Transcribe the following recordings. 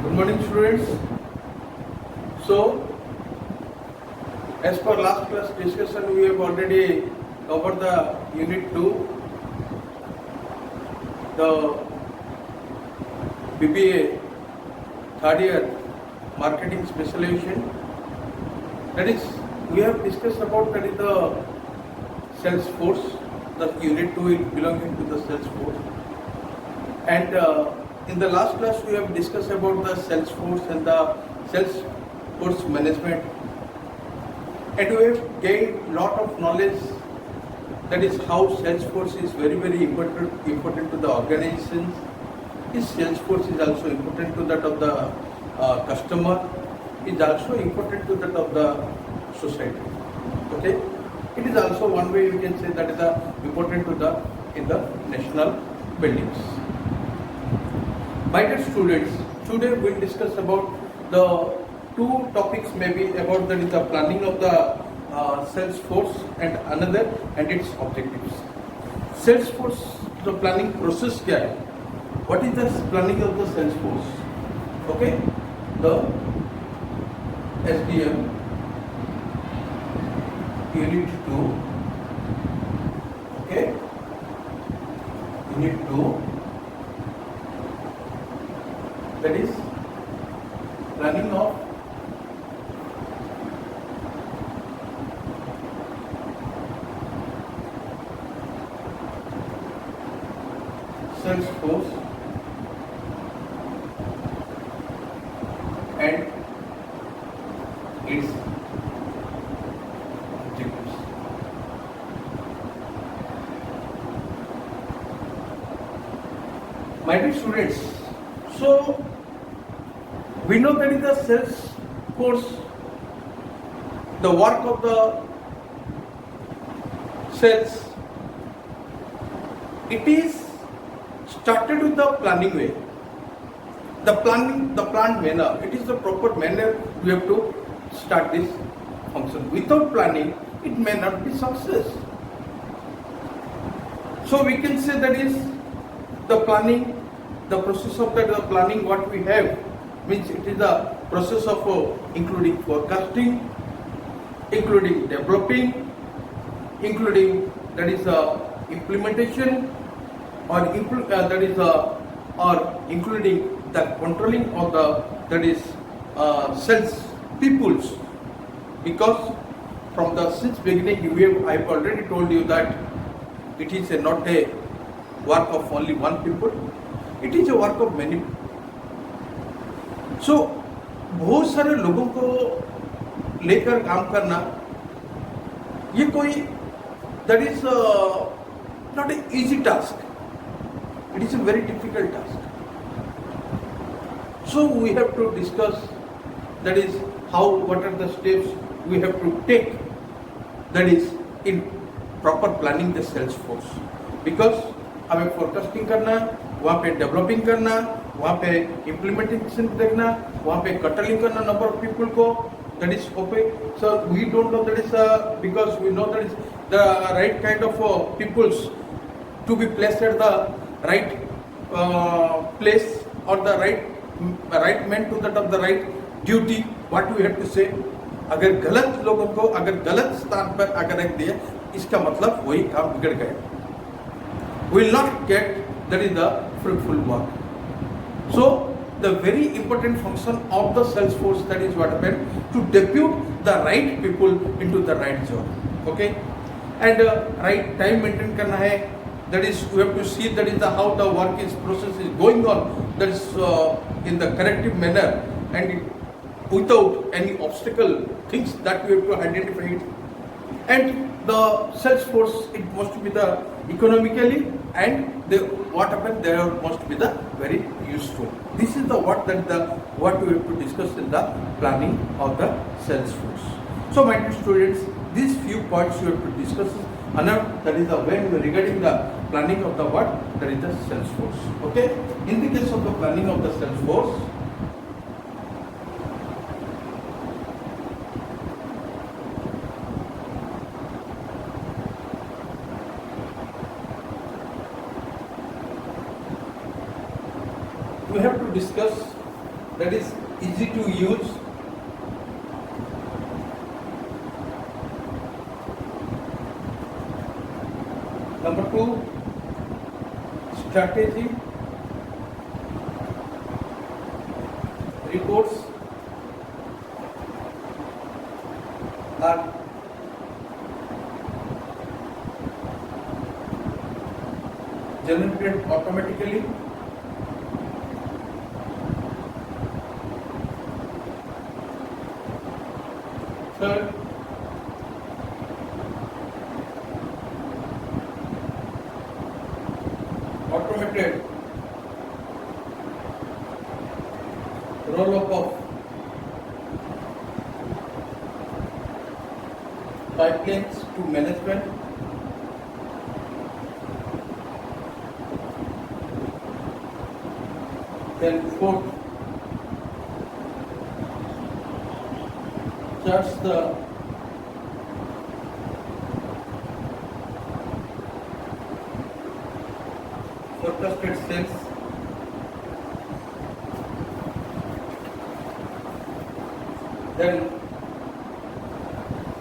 Good morning, students. So, as per last class discussion, we have already covered the Unit 2, the BBA third year marketing specialization. That is, we have discussed about that is the sales force. The Unit 2 is belonging to the sales force. And in the last class, we have discussed about the sales force and the sales force management. And we have gained lot of knowledge, that is how sales force is very important to the organizations. This sales force is also important to that of the customer, is also important to that of the society. Okay, it is also one way you can say that is important to the in the national buildings. My dear students, today we will discuss about the two topics, maybe about that is the planning of the sales force and another and its objectives. Sales force, the planning process क्या है? What is the planning of the sales force? Okay, the SDM Unit 2. Okay, Unit 2. That is planning of sales force and its objectives. My dear students, so we know that in the sales force, the work of the sales, it is started with the planning way. The planned manner, it is the proper manner we have to start this function. Without planning, it may not be success. So we can say that is the planning, the process of that the planning what we have means it is the process of including forecasting, including developing, including that is implementation, or including the controlling of the that is sales peoples, because from the since beginning I have already told you that it is not a work of only one people, it is a work of many people. So बहुत सारे लोगों को लेकर काम करना ये कोई that is not an easy task, it is a very difficult task. So we have to discuss that is how, what are the steps we have to take, that is in proper planning the sales force. Because हमें forecasting करना, वहाँ पे developing करना, वहाँ पे implementation देखना, वहाँ पे controlling करना number of people को, that is okay. So we don't know that is because we know that is the right kind of peoples to be placed at the right place, or the right man to that of the right duty. What we have to say, अगर गलत लोगों को अगर गलत स्थान पर अगर रख दिया, इसका मतलब वही काम बिगड़ गया. Will not get that is the fruitful work. So the very important function of the sales force, that is what happened, to depute the right people into the right job. Okay, and right time maintain करना है. That is, we have to see that is the how the work is process is going on. That is in the corrective manner and without any obstacle things that we have to identify it. And the sales force, it must be the economically, and what happened there must be the very useful. This is the what we have to discuss in the planning of the sales force. So my dear students, these few points you have to discuss. Another, that is the when regarding the planning of the what, that is the sales force. Okay, in the case of the planning of the sales force, we have to discuss that is easy to use. Number 2, strategy reports are generated automatically. Third, automated roll-up of pipelines to management. Then fourth, charts the forecasted sales. Then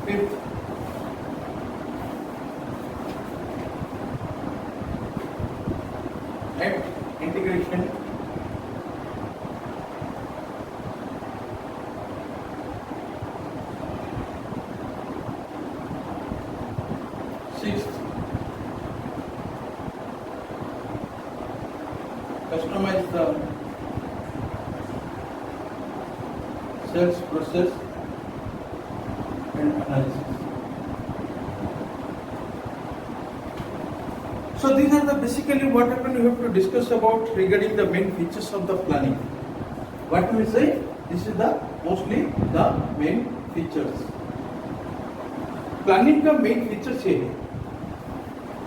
fifth, integration. Sixth, customize the sales process and analysis. So these are the basically what happened we have to discuss about regarding the main features of the planning. What we say, this is the mostly the main features. Planning का main features ये है.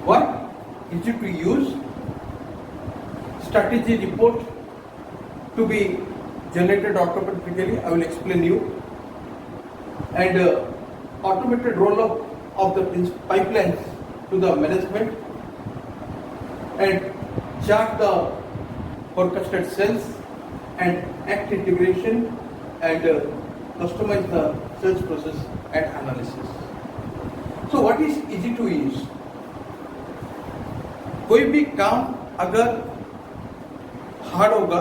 What? Easy to use. Strategy report to be generated automatically. I will explain you. And automated roll-up of the pipelines to the management and chart the forecasted sales and act integration and customize the sales process and analysis. So what is easy to use? कोई भी काम अगर hard होगा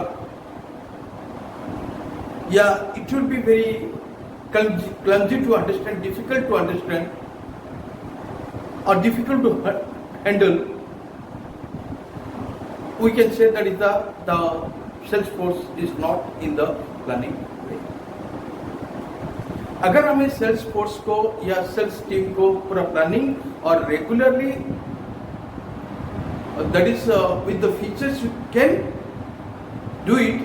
या it will be very clumsy to understand, difficult to understand or difficult to handle, we can say that is the sales force is not in the planning way. अगर हमें sales force को या sales team को पूरा planning और regularly that is with the features we can do it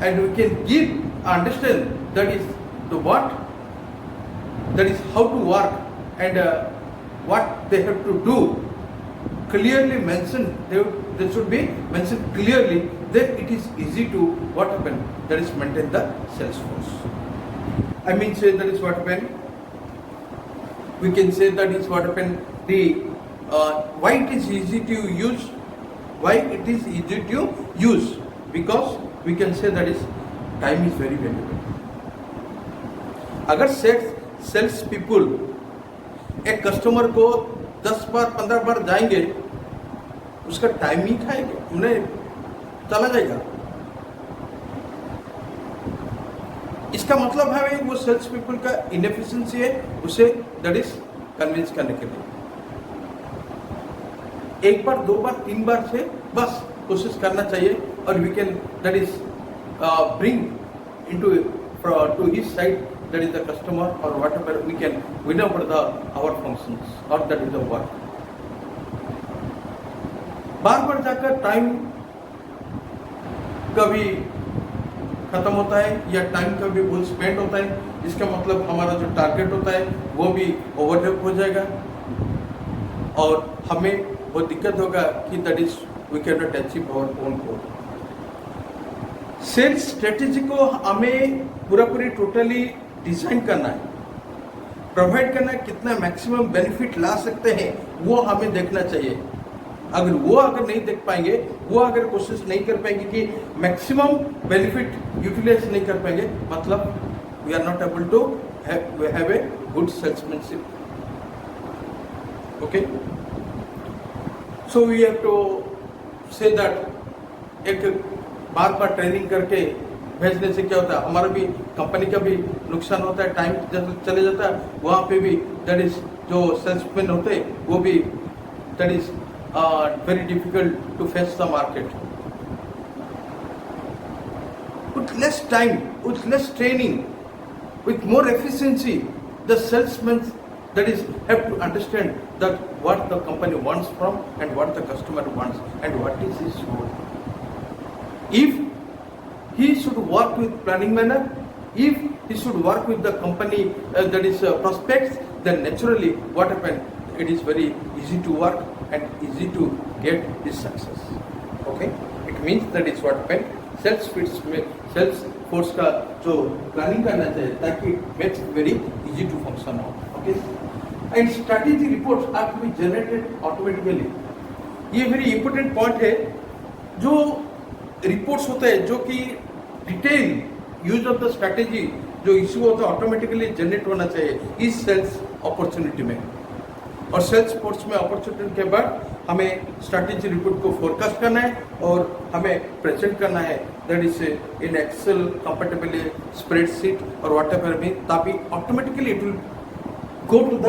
and we can give understand that is the what, that is how to work and what they have to do clearly mentioned, they should be mentioned clearly, then it is easy to what happen, that is maintain the sales force. I mean say that is what happen, we can say that is what happen, the why it is easy to use, why it is easy to use, because we can say that is time is very valuable. अगर sales people एक customer को 10 बार 15 बार जाएंगे, उसका time ही खाएगा, उन्हें चला जाएगा. इसका मतलब है वो सेल्स पीपल का इनएफिशिएंसी है, उसे दैट इज कन्विंस करने के लिए एक बार 2 बार 3 बार से बस कोशिश करना चाहिए और we can that is bring into to his side that is the customer or whatever we can win over the our functions or that is the work. बार जाकर टाइम कभी खत्म होता है या टाइम कभी बहुत स्पेंड होता है, इसका मतलब हमारा जो टारगेट होता है वो भी ओवरलैप हो जाएगा और हमें बहुत दिक्कत होगा कि that is we can not achieve our own goal. Sales strategy को हमें पूरी टोटली डिजाइन करना है, प्रोवाइड करना है, कितना मैक्सिमम बेनिफिट ला सकते हैं वो हमें देखना चाहिए. अगर वो अगर नहीं देख पाएंगे, वो अगर कोशिश नहीं कर पाएंगे कि मैक्सिमम बेनिफिट यूटिलाइज नहीं कर पाएंगे, मतलब we are not able to have a good salesmanship. Okay, so we have to say that एक बार बार ट्रेनिंग करके भेजने से क्या होता है, हमारा भी कंपनी का भी नुकसान होता है, टाइम चले जाता है, वहाँ पे भी दैट इज जो सेल्समैन होते हैं वो भी that is very difficult to face the market. With less time, with less training, with more efficiency, the salesmen that is have to understand that what the company wants from and what the customer wants and what is his role. If he should work with planning manner, if he should work with the company that is prospects, then naturally what happens, it is very easy to work and easy to get this success. Okay, it means that is what happens. Sales force का जो planning करना चाहिए ताकि makes very easy to function हो. Okay, and strategy reports are to be generated automatically. ये very important point है. जो reports होते हैं जो कि detail use of the strategy जो इश्यू होता है ऑटोमेटिकली जनरेट होना चाहिए इस सेल्स अपॉर्चुनिटी में. और सेल्स फोर्स में अपॉर्चुनिटी के बाद हमें स्ट्रैटेजी रिपोर्ट को फोरकास्ट करना है और हमें प्रेजेंट करना है, that is in Excel, comfortably spreadsheet और व्हाट एवर भी, ताकि automatically it will go to the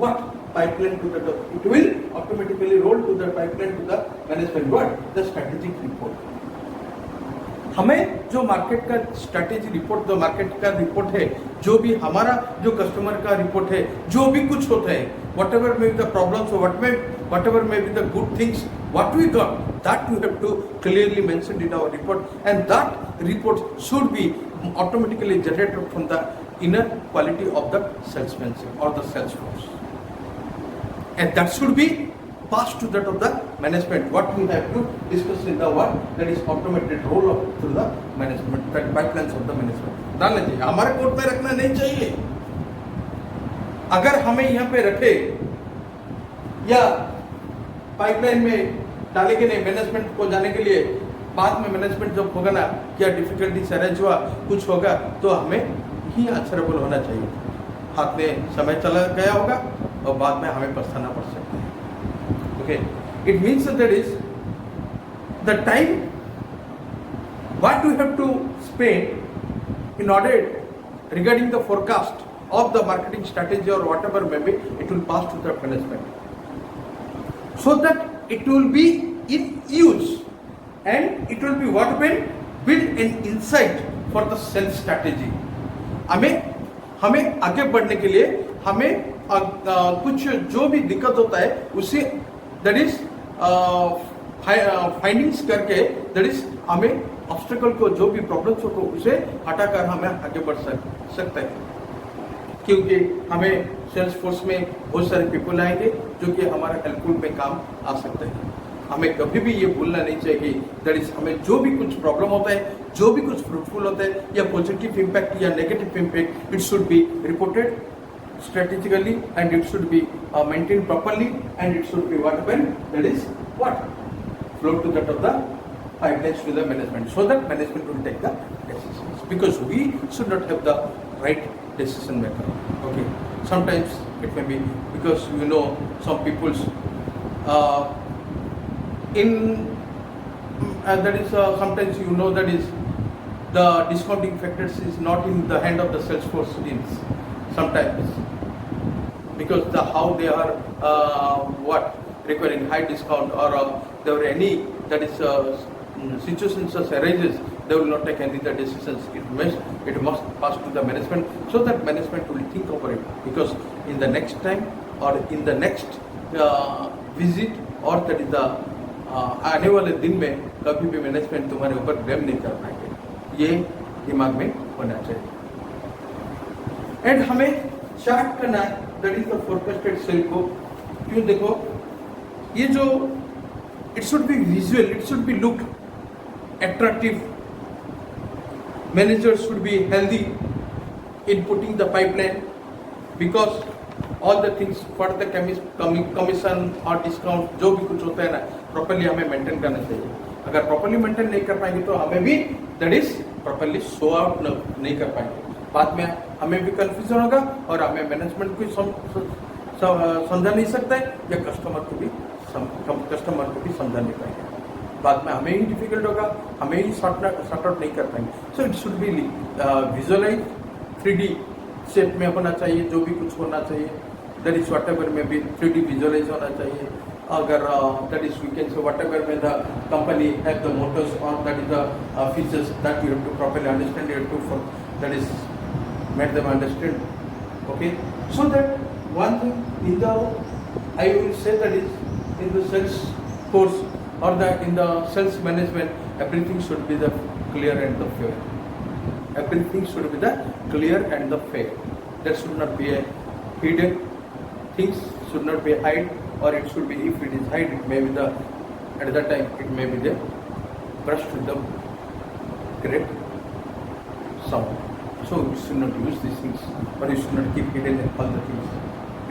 what pipeline to the, it will automatically roll to the pipeline to the management what the strategic report. हमें जो market का strategy report, जो market का report है, जो भी हमारा जो कस्टमर का रिपोर्ट है, जो भी कुछ होता है, whatever may be the problems or whatever may be the good things what we got, that we have to clearly mention in our report, and that report should be automatically generated from the inner quality of the salesmanship or the sales force, and that should be passed to that of the management. What we have to discuss in the what that is automated role of through the management, that pipelines of the management डालना चाहिए. हमारे code पे रखना नहीं चाहिए. अगर हमें यहाँ पे रखे या पाइपलाइन में डालेंगे नहीं मैनेजमेंट को जाने के लिए, बाद में मैनेजमेंट जब होगा ना क्या डिफिकल्टी अरेंज हुआ कुछ होगा तो हमें ही आंसरेबल होना चाहिए. हाथ में समय चला गया होगा और बाद में हमें पछताना पड़ सकता है. Okay, it means that is the time what we have to spend in order regarding the forecast of the marketing strategy or whatever may be, it will pass to the management so that it will be in use and it will be what will build an insight for the sales strategy. हमें आगे बढ़ने के लिए हमें कुछ जो भी दिक्कत होता है उसे दैट इज फाइंडिंग्स करके दैट इज हमें ऑब्स्टेकल को जो भी प्रॉब्लम्स हो उसे हटाकर हमें आगे बढ़ सकते हैं. क्योंकि हमें सेल्स फोर्स में बहुत सारे पीपल आएंगे जो कि हमारा हेल्पफुल में काम आ सकते हैं. हमें कभी भी ये भूलना नहीं चाहिए दैट इज हमें जो भी कुछ प्रॉब्लम होता है, जो भी कुछ फ्रूटफुल होता है या पॉजिटिव इम्पैक्ट या negative impact, it should be reported strategically and it should be maintained properly and it should be what happen that is what flow to that of the pipelines to the management so that management will take the decisions, because we should not have the right decision maker. Okay, sometimes it may be because you know some people's in that is sometimes you know that is the discounting factors is not in the hand of the sales force teams sometimes, because the how they are what requiring high discount or there were any that is situations such arises, they will not take any the decisions. It must pass to the management so that management will think over it, because in the next time or in the next visit or that is the आने वाले दिन में कभी भी management तुम्हारे ऊपर blame नहीं कर पाएंगे. ये दिमाग में होना चाहिए. एंड हमें चार्ट करना है that is the forecasted sale को. क्यों देखो ये जो it should be visual, it should be look attractive. Managers should be healthy in putting the pipeline, because all the things for the commission और discount जो भी कुछ होता है ना, प्रॉपरली हमें मेंटेन करना चाहिए. अगर प्रॉपरली मेंटेन नहीं कर पाएंगे तो हमें भी that is properly show out नहीं कर पाएंगे. बाद में हमें भी कंफ्यूजन होगा और हमें मैनेजमेंट को समझा नहीं सकता है या कस्टमर को भी समझा नहीं पाएंगे. बाद में हमें ही डिफिकल्ट होगा, हमें ही सॉर्ट आउट नहीं कर पाएंगे. So it should be visualize 3D shape में होना चाहिए, जो भी कुछ होना चाहिए दैट इज वट एवर में भी 3D विजुअलाइज होना चाहिए. अगर that is we can say whatever में the company have the motors और that is the features that you have to properly understand, you have to that is made them understand. Okay, so that one thing in the, I will say that is in the sales course or in the sales management, everything should be the clear and the fair. Everything should be the clear and the fair. There should not be a hidden things, should not be hide, or it should be, if it is hide, it may be the, at that time it may be the brushed with the correct sound. So you should not use these things, or you should not keep hidden all the things.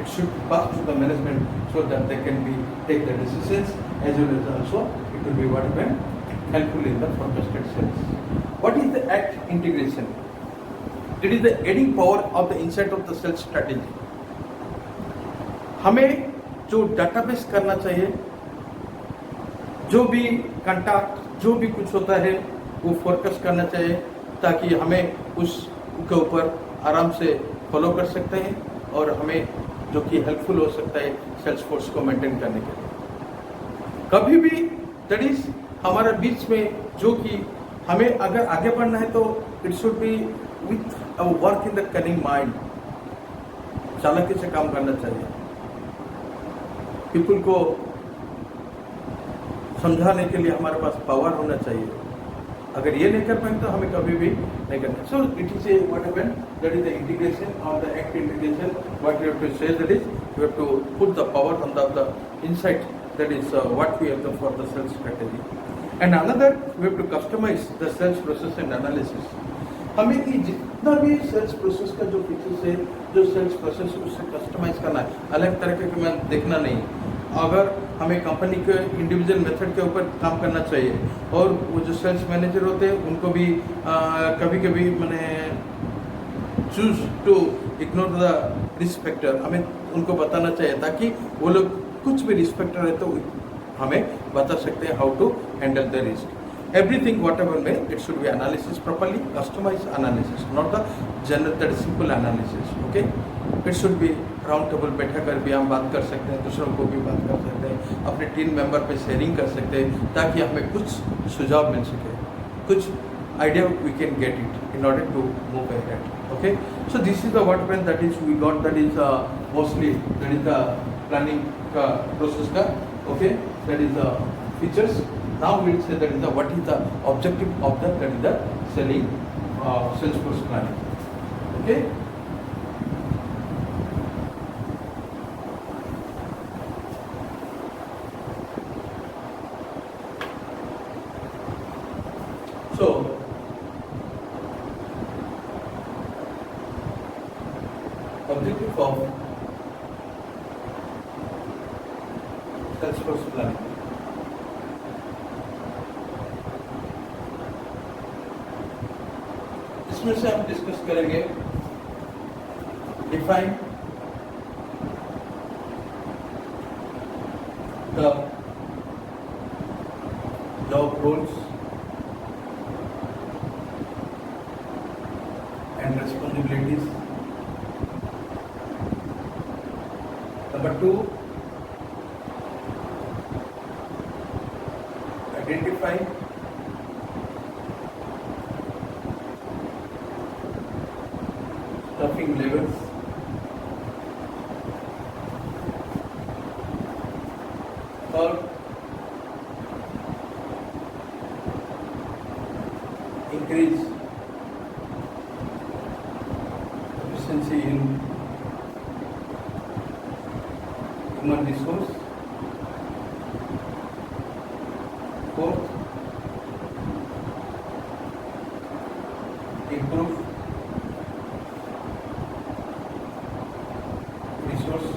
It should pass to the management so that they can be take the decisions, as well as also it will be what when helpful in the forecasted sales. What is the act integration? It is the adding power of the insight of the sales strategy. हमें जो database करना चाहिए, जो भी contact, जो भी कुछ होता है वो फोकस करना चाहिए ताकि हमें उसके ऊपर आराम से फॉलो कर सकते हैं और हमें जो कि हेल्पफुल हो सकता है सेल्स फोर्स को मेंटेन करने के लिए. कभी भी दैट इज हमारे बीच में जो कि हमें अगर आगे बढ़ना है तो it should B with a work in the cunning mind. चालाकी से काम करना चाहिए, पीपल को समझाने के लिए हमारे पास पावर होना चाहिए. अगर ये नहीं कर पाएंगे तो हमें कभी भी नहीं करना. So it is a what happen that is the integration और the act integration. What you have to say that is you have to put the power on the insight that is what we have for the sales strategy. And another we have to customise the sales process and analysis. हमें ये जितना भी sales process का जो features है, जो sales process उसे customise करना है, अलग तरह के मैं देखना नहीं. अगर हमें कंपनी के इंडिविजुअल मेथड के ऊपर काम करना चाहिए और वो जो सेल्स मैनेजर होते हैं उनको भी कभी कभी मैंने choose to ignore the risk factor, हमें उनको बताना चाहिए ताकि वो लोग कुछ भी रिस्क फैक्टर है तो हमें बता सकते हैं how to handle the risk. Everything whatever may, it should be analysis properly, customized analysis, not the general that simple analysis. Okay, it should be round table बैठा कर भी हम बात कर सकते हैं, दूसरों को भी बात कर सकते हैं, अपने टीम मेंबर पे शेयरिंग कर सकते हैं ताकि हमें कुछ सुझाव मिल सके, कुछ idea we can get it in order to move ahead. Okay, so this is the what when that is we got that is mostly that is the planning का प्रोसेस का. Okay, that is the features. Now we will say that is the what is the objective of that is the selling sales force planning. Okay. So objective of sales force planning. इसमें से हम discuss करेंगे define the job roles and responsibilities. Number 2, identify staffing levels. Third, increase efficiency in human resource. Fourth, improve resource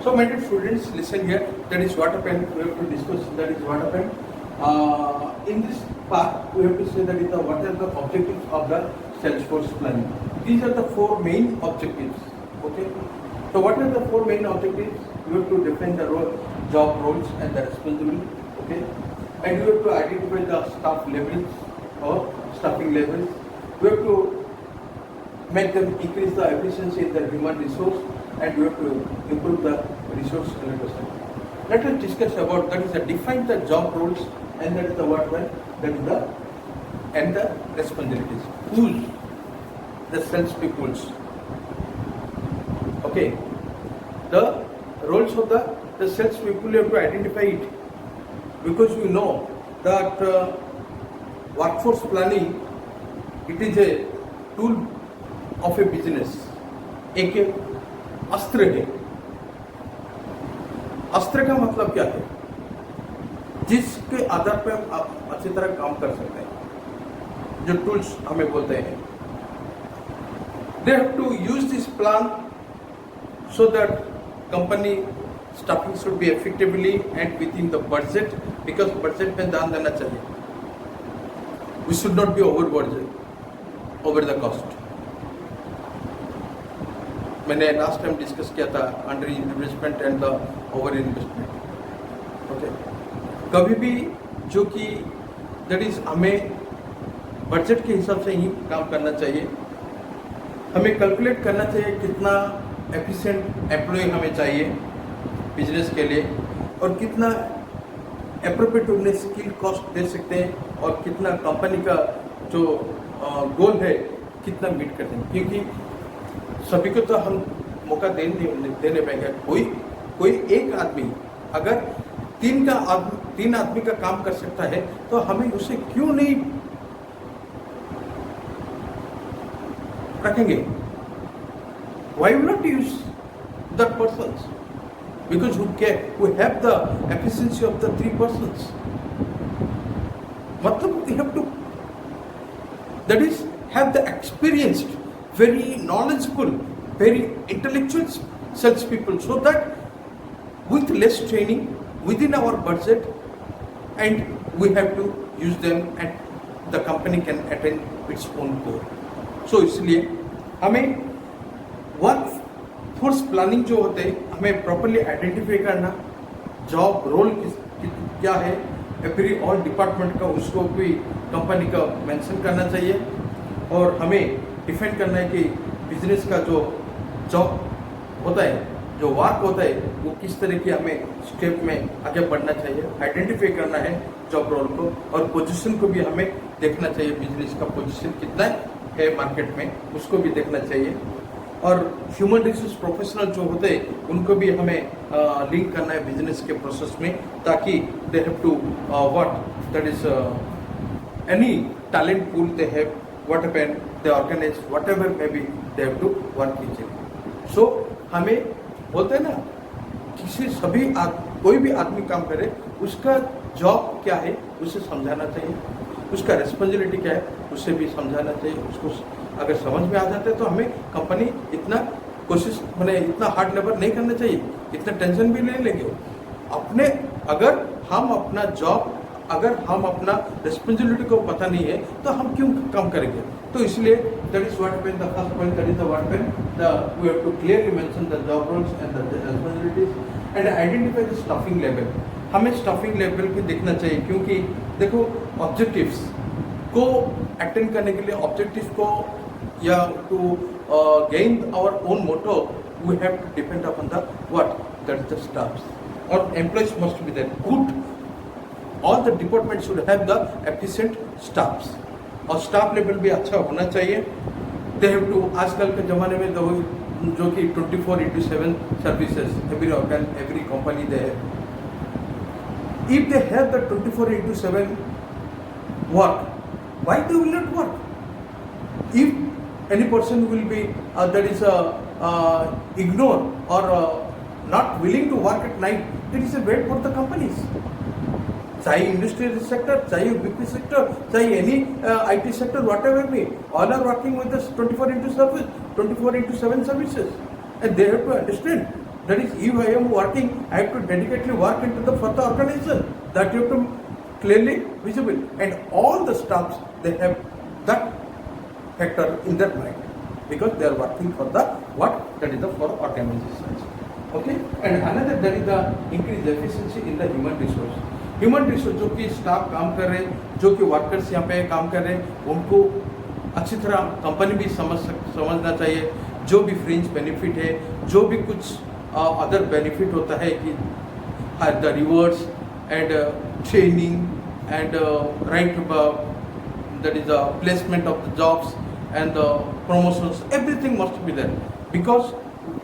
So, my dear students, listen here. That is what happened. We have to discuss. That is what happened. In this part, we have to say that is what are the objectives of the Salesforce planning. These are the four main objectives. Okay. So, what are the four main objectives? You have to define the job roles and the responsibility. Okay. And you have to identify the staff levels or staffing levels. We have to make them increase the efficiency in the human resource, and we have to improve the resource allocation. Let us discuss about that is the define the job roles, and that is the what one, that is the and the responsibilities. Who's the sales peoples? Okay, the roles of the sales people, you have to identify it, because we know that workforce planning, it is a tool of a business. एक अस्त्र है. अस्त्र का मतलब क्या है? जिसके आधार पे हम अच्छी तरह काम कर सकते हैं, जो टूल्स हमें बोलते हैं. They have to use this plan so that company staffing should be effectively and within the budget, because budget में ध्यान देना चाहिए. We should not be over budget, over the cost. मैंने लास्ट टाइम डिस्कस किया था under investment and the over investment. Okay, कभी भी जो कि दैट इज हमें बजट के हिसाब से ही काम करना चाहिए. हमें कैलकुलेट करना चाहिए कितना एफिशिएंट एम्प्लॉय हमें चाहिए बिजनेस के लिए, और कितना एप्रोप्रिएट उन्हें स्किल कॉस्ट दे सकते हैं, और कितना कंपनी का जो गोल है कितना मीट करते हैं. क्योंकि सभी को तो हम मौका देने पाएंगे. कोई एक आदमी अगर तीन आदमी का काम कर सकता है, तो हमें उसे क्यों नहीं रखेंगे? Why not use that persons? Because we have the efficiency of the three persons. मतलब we have to, that is, have the experienced, very knowledgeable, very intellectual salespeople, so that with less training within our budget, and we have to use them, and the company can attain its own goal. So इसलिए हमें work force planning जो होते हैं, हमें properly identify करना, job role क्या है every all department का, उसको भी कंपनी का मेंशन करना चाहिए. और हमें डिफाइन करना है कि बिजनेस का जो जॉब होता है, जो वर्क होता है, वो किस तरह की हमें स्टेप में आगे बढ़ना चाहिए. आइडेंटिफाई करना है जॉब रोल को, और पोजीशन को भी हमें देखना चाहिए. बिजनेस का पोजीशन कितना है मार्केट में, उसको भी देखना चाहिए. और ह्यूमन रिसोर्स प्रोफेशनल जो होते हैं, उनको भी हमें लिंक करना है बिजनेस के प्रोसेस में, ताकि they have to what that is any talent pool they have, what happened, they organize whatever maybe they have to work each other. So हमें बोलते हैं ना, कोई भी आदमी काम करे, उसका जॉब क्या है उसे समझाना चाहिए, उसका रिस्पॉन्सिबिलिटी क्या है उसे भी समझाना चाहिए. उसको अगर समझ में आ जाता है, तो हमें कंपनी इतना कोशिश इतना हार्ड लेबर नहीं करना चाहिए, इतना टेंशन भी नहीं लेंगे अपने. अगर हम अपना रिस्पॉन्सिबिलिटी को पता नहीं है, तो हम क्यों काम करेंगे? तो इसलिए that is what happened, the first point, that is the what happened, we have to clearly mention the job roles and the responsibilities and identify the staffing level. हमें स्टाफिंग लेवल भी देखना चाहिए, क्योंकि देखो ऑब्जेक्टिव्स को attend करने के लिए, ऑब्जेक्टिव को या to gain our own motto, we have to depend upon the what, that is the staffs, और employees must be there good. All the departments should have the efficient staffs, और staff level भी अच्छा होना चाहिए. They have to, आजकल के ज़माने में जो कि 24/7 services every company they have. If they have the 24/7 work, why they will not work? If any person will be that is ignore or not willing to work at night, it is a bad for the companies. चाहे industrial sector, चाहे BP sector, चाहे any IT sector, whatever be, all are working with this 24/7 services, and they have to understand That is, if I am working, I have to dedicatedly work into the for the organization. That you have to clearly visible, and all the staffs they have that factor in their mind because they are working for the what that is the for organizations. Okay, and another that is the increase efficiency in the human resource. Human resource जो कि staff काम कर रहे हैं, जो कि workers यहाँ पे काम कर रहे हैं, उनको अच्छी तरह कंपनी भी समझना चाहिए. जो भी फ्रिंज बेनिफिट है, जो भी कुछ अदर बेनिफिट होता है कि the rewards and training and right that is the placement of the jobs and the promotions, everything must be there because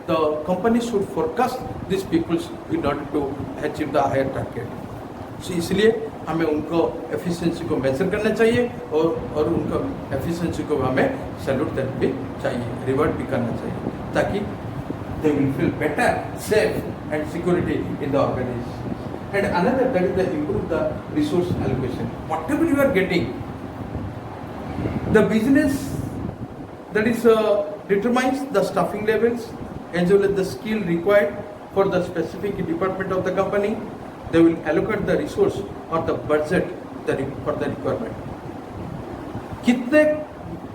the company should forecast these people in order to achieve the higher target. So इसलिए हमें उनको efficiency को major करना चाहिए और उनका efficiency को हमें सैल्यूट देना भी चाहिए, रिवॉर्ड भी करना चाहिए ताकि they will feel better, safe and security in the organization. And another that is the improve the resource allocation. Whatever you are getting, the business that is determines the staffing levels as well as the skill required for the specific department of the company. They will allocate the resource or the budget for the requirement. कितने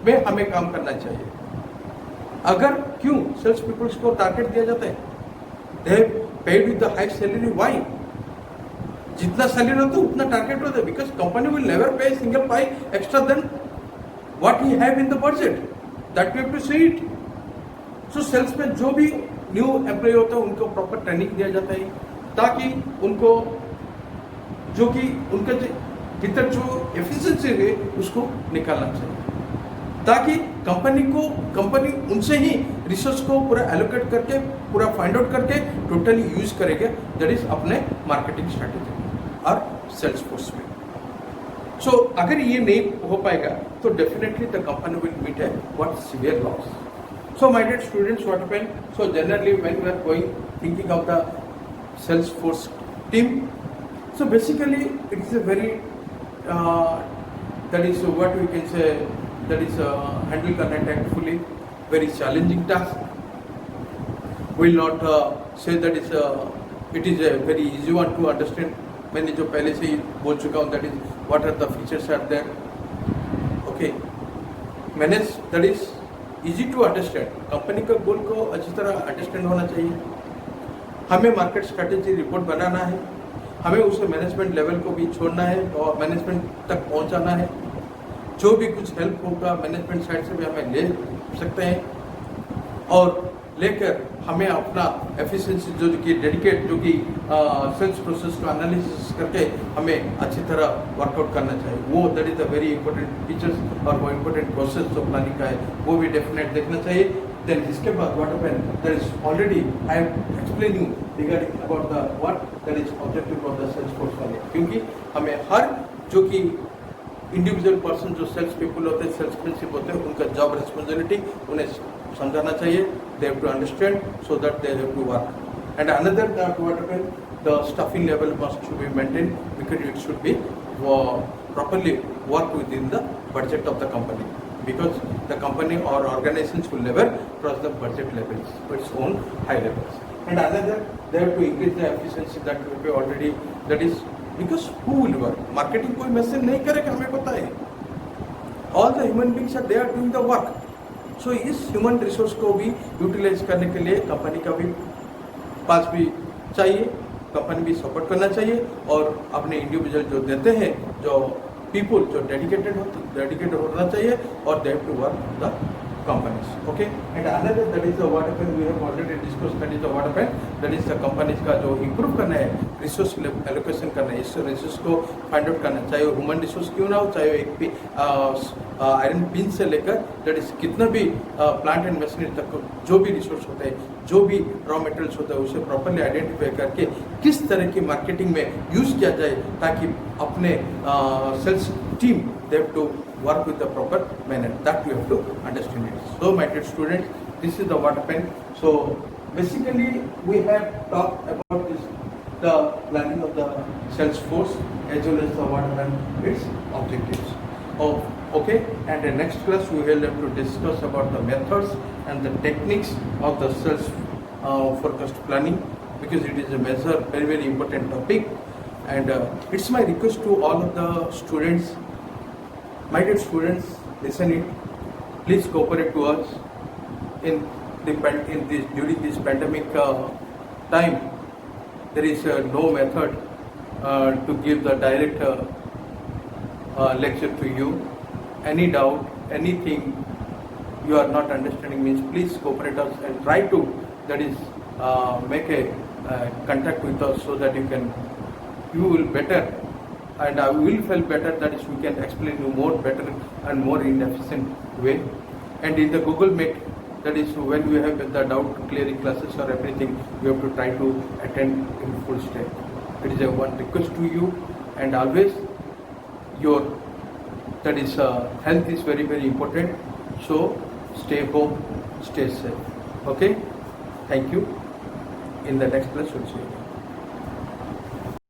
में हमें काम करना चाहिए? अगर क्यों sales peoples को target दिया जाता है? They paid with the high salary. Why? जितना सैलरी होता है उतना टारगेट होता है because company will never pay single pie extra than what we have in the budget. That we have to see it. So sales में जो भी new employ होता है उनको प्रॉपर ट्रेनिंग दिया जाता है ताकि उनको जो कि उनका भीतर जो एफिशिएंसी है उसको निकालना चाहिए ताकि कंपनी उनसे ही रिसोर्स को पूरा एलोकेट करके पूरा फाइंड आउट करके टोटली यूज करेगा दैट इज अपने मार्केटिंग स्ट्रेटेजी और सेल्स फोर्स में. सो अगर ये नहीं हो पाएगा तो definitely the company will meet a what severe loss. So my dear students, what happened? So generally when we are going thinking of the Salesforce team, so basically it is a very that is what we can say that is handle connect tactfully, very challenging task. Will not say that is it is a very easy one to understand. मैंने जो पहले से ही बोल चुका हूँ that is what are the features are there. Okay, manage that is easy to understand. Company का गोल को अच्छी तरह अंडरस्टैंड होना चाहिए. हमें मार्केट स्ट्रेटेजी रिपोर्ट बनाना है, हमें उसे मैनेजमेंट लेवल को भी छोड़ना है और मैनेजमेंट तक पहुंचाना है. जो भी कुछ हेल्प होगा मैनेजमेंट साइड से भी हमें ले सकते हैं और लेकर हमें अपना एफिशिएंसी जो कि डेडिकेट जो कि सेल्स प्रोसेस को एनालिसिस करके हमें अच्छी तरह वर्कआउट करना चाहिए. वो that is the very important features और वो इंपॉर्टेंट प्रोसेस जो प्लानिंग का है वो भी डेफिनेट देखना चाहिए. Then इसके बाद what happened? There is already I am explaining regarding about the what that is objective of the sales force वाले, क्योंकि हमें हर जो कि इंडिविजुअल पर्सन जो सेल्स पीपल होते हैं सेल्समैनशिप होते हैं उनका जॉब रिस्पॉन्सिबिलिटी उन्हें समझाना चाहिए. They have to understand so that they have to work. And another that what happened the staffing level must to be maintain because it should be properly work within the budget of the company because the company or organizations will never cross the budget levels to its own high levels. And another they have to increase the efficiency that will be already that is because who will work? Marketing कोई message नहीं करेगा हमें पता है. All the human beings are they are doing the work. So इस human resource को भी utilise करने के लिए कंपनी का भी पास भी चाहिए, कंपनी भी सपोर्ट करना चाहिए और अपने इंडिविजुअल जो देते हैं जो पीपल जो डेडिकेटेड होना चाहिए और they have to work the companies. Okay, and another that is the what happened we have already discussed that is the what happened that is the companies का जो improve करना है रिसोर्स एलोकेशन करना है, इस रिसोर्स को find out करना है, चाहे वो ह्यूमन रिसोर्स क्यों ना हो, चाहे एक भी आयरन पिन से लेकर दैट इज कितना भी प्लांट एंड मशीनरी तक जो भी रिसोर्स होता है जो भी रॉ मटेरियल्स होता है उसे प्रॉपरली आइडेंटिफाई करके किस तरह की मार्केटिंग में यूज किया जाए ताकि अपने sales team they have to work with the proper manner. That you have to understand it. So my dear students, this is the what happened. So basically we have talked about this, the planning of the sales force as well as the what happened its objectives. Oh, okay. And in next class we will have to discuss about the methods and the techniques of the sales forecast planning, because it is a measure, very important topic. And it's my request to all of the students, my dear students, listen it. Please cooperate to us in during this pandemic time. There is no method to give the direct lecture to you. Any doubt, anything you are not understanding means please cooperate us and try to, that is, make a contact with us so that you will better, and I will feel better, that is, we can explain you more better and more in efficient way. And in the Google Meet, that is, when we have the doubt clearing classes or everything, you have to try to attend in full state. It is a one request to you, and always your, that is, health is very important. So stay home, stay safe. Okay, thank you. In the next class we'll see you.